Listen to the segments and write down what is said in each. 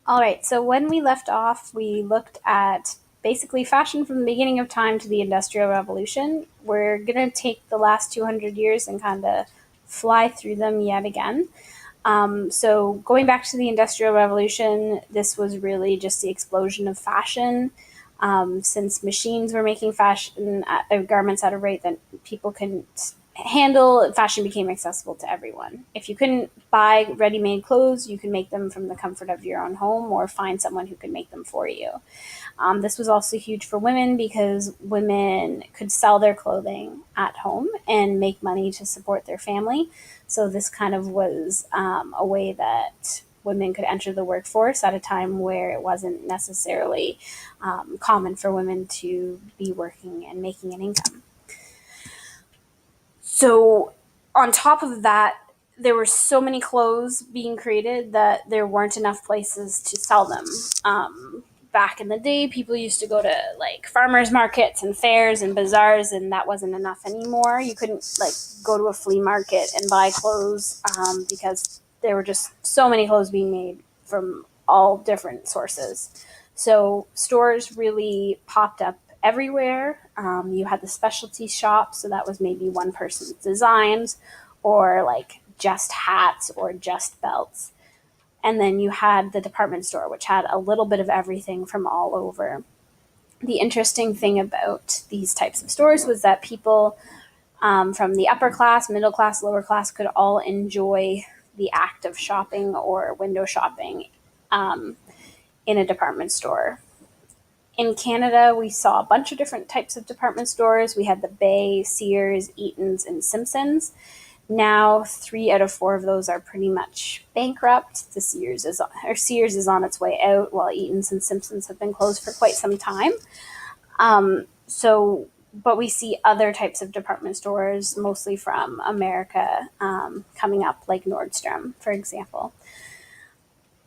All right, so when we left off, we looked at basically fashion from the beginning of time to the Industrial Revolution. We're going to take the last 200 years and kind of fly through them yet again. So, going back to the Industrial Revolution, this was really just the explosion of fashion. Since machines were making garments at a rate that people couldn't handle, fashion became accessible to everyone. If you couldn't buy ready made clothes, you could make them from the comfort of your own home or find someone who could make them for you. This was also huge for women because women could sell their clothing at home and make money to support their family. So, this kind of was a way that women could enter the workforce at a time where it wasn't necessarily common for women to be working and making an income. So, on top of that, there were so many clothes being created that there weren't enough places to sell them. Back in the day, people used to go to like farmers markets and fairs and bazaars, and that wasn't enough anymore. You couldn't like go to a flea market and buy clothes because there were just so many clothes being made from all different sources. So stores really popped up everywhere. You had the specialty shop, so that was maybe one person's designs, or like just hats or just belts. And then you had the department store, which had a little bit of everything from all over. The interesting thing about these types of stores was that people from the upper class, middle class, lower class could all enjoy the act of shopping or window shopping um, in a department store. In Canada, we saw a bunch of different types of department stores. We had the Bay, Sears, Eaton's, and Simpsons. Now, 3 out of 4 of those are pretty much bankrupt. Sears is on its way out, while Eaton's and Simpsons have been closed for quite some time. But we see other types of department stores, mostly from America, coming up, like Nordstrom, for example.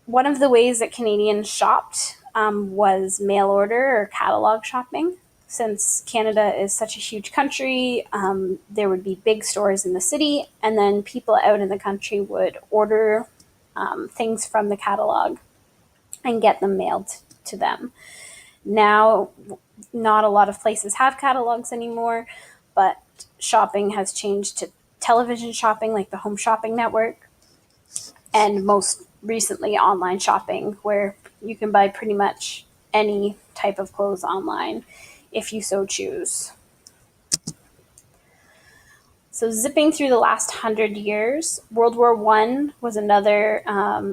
One of the ways that Canadians shopped was mail order or catalog shopping. Since Canada is such a huge country, there would be big stores in the city, and then people out in the country would order things from the catalog and get them mailed to them. Now, not a lot of places have catalogs anymore, but shopping has changed to television shopping, like the Home Shopping Network, and most recently online shopping, where you can buy pretty much any type of clothes online if you so choose. So, zipping through the last 100 years, World War One was another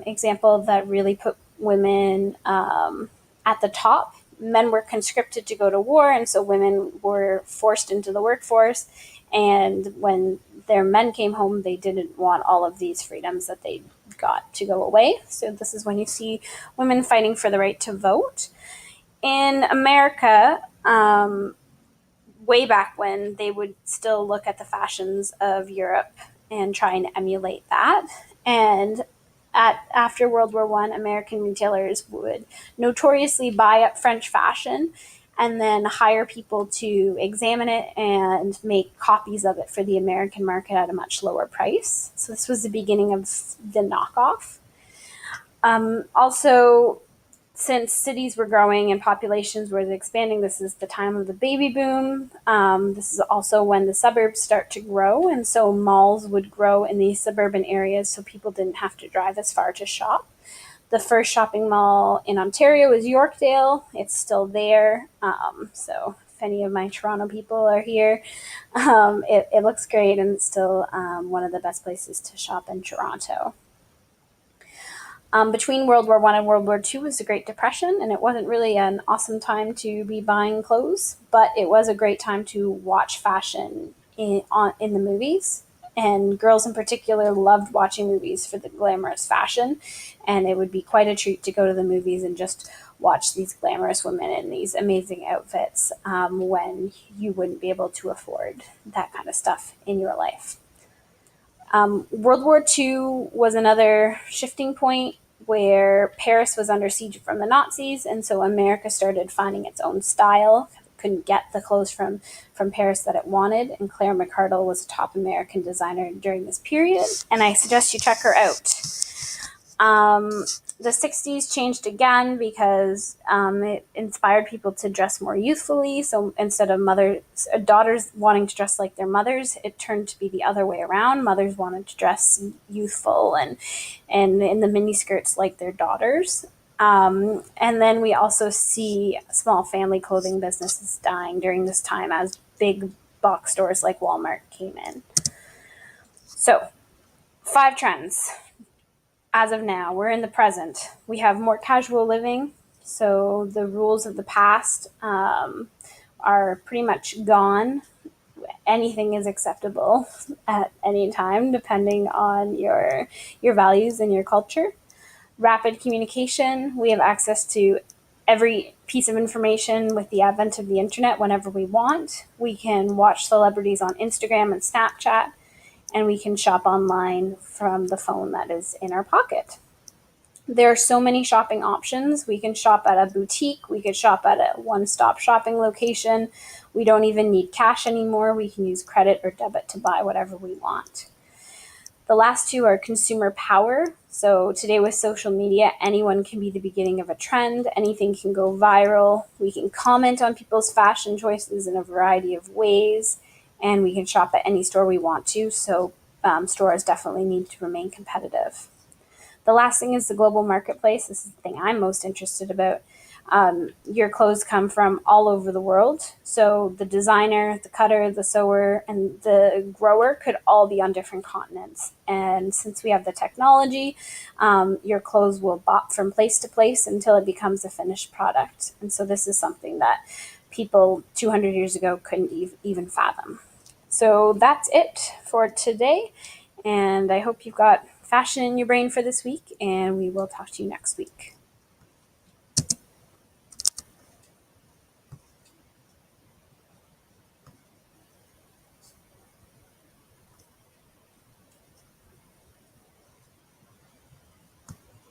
example that really put women at the top. Men were conscripted to go to war, and so women were forced into the workforce. And when their men came home, they didn't want all of these freedoms that they got to go away. So, this is when you see women fighting for the right to vote. In America, way back when, they would still look at the fashions of Europe and try and emulate that. And after World War One, American retailers would notoriously buy up French fashion and then hire people to examine it and make copies of it for the American market at a much lower price. So this was the beginning of the knockoff. Also, since cities were growing and populations were expanding, this is the time of the baby boom. This is also when the suburbs start to grow, and so malls would grow in these suburban areas so people didn't have to drive as far to shop. The first shopping mall in Ontario is Yorkdale. It's still there. So if any of my Toronto people are here, it looks great, and it's still one of the best places to shop in Toronto. Between World War One and World War Two was the Great Depression, and it wasn't really an awesome time to be buying clothes, but it was a great time to watch fashion in the movies. And girls in particular loved watching movies for the glamorous fashion, and it would be quite a treat to go to the movies and just watch these glamorous women in these amazing outfits when you wouldn't be able to afford that kind of stuff in your life. World War II was another shifting point where Paris was under siege from the Nazis, and so America started finding its own style. Couldn't get the clothes from Paris that it wanted, and Claire McCardell was a top American designer during this period, and I suggest you check her out. The 60s changed again because it inspired people to dress more youthfully. So instead of daughters wanting to dress like their mothers, it turned to be the other way around. Mothers wanted to dress youthful and in the mini skirts like their daughters. And then we also see small family clothing businesses dying during this time as big box stores like Walmart came in. So, 5 trends. As of now, we're in the present. We have more casual living, so the rules of the past are pretty much gone. Anything is acceptable at any time, depending on your values and your culture. Rapid communication. We have access to every piece of information with the advent of the internet whenever we want. We can watch celebrities on Instagram and Snapchat, and we can shop online from the phone that is in our pocket. There are so many shopping options. We can shop at a boutique, we could shop at a one stop shopping location. We don't even need cash anymore. We can use credit or debit to buy whatever we want. The last two are consumer power. So today with social media, anyone can be the beginning of a trend. Anything can go viral. We can comment on people's fashion choices in a variety of ways, and we can shop at any store we want to. So stores definitely need to remain competitive. The last thing is the global marketplace. This is the thing I'm most interested about. Your clothes come from all over the world. So the designer, the cutter, the sewer, and the grower could all be on different continents. And since we have the technology, your clothes will bop from place to place until it becomes a finished product. And so this is something that people 200 years ago couldn't even fathom. So that's it for today. And I hope you've got fashion in your brain for this week, and we will talk to you next week.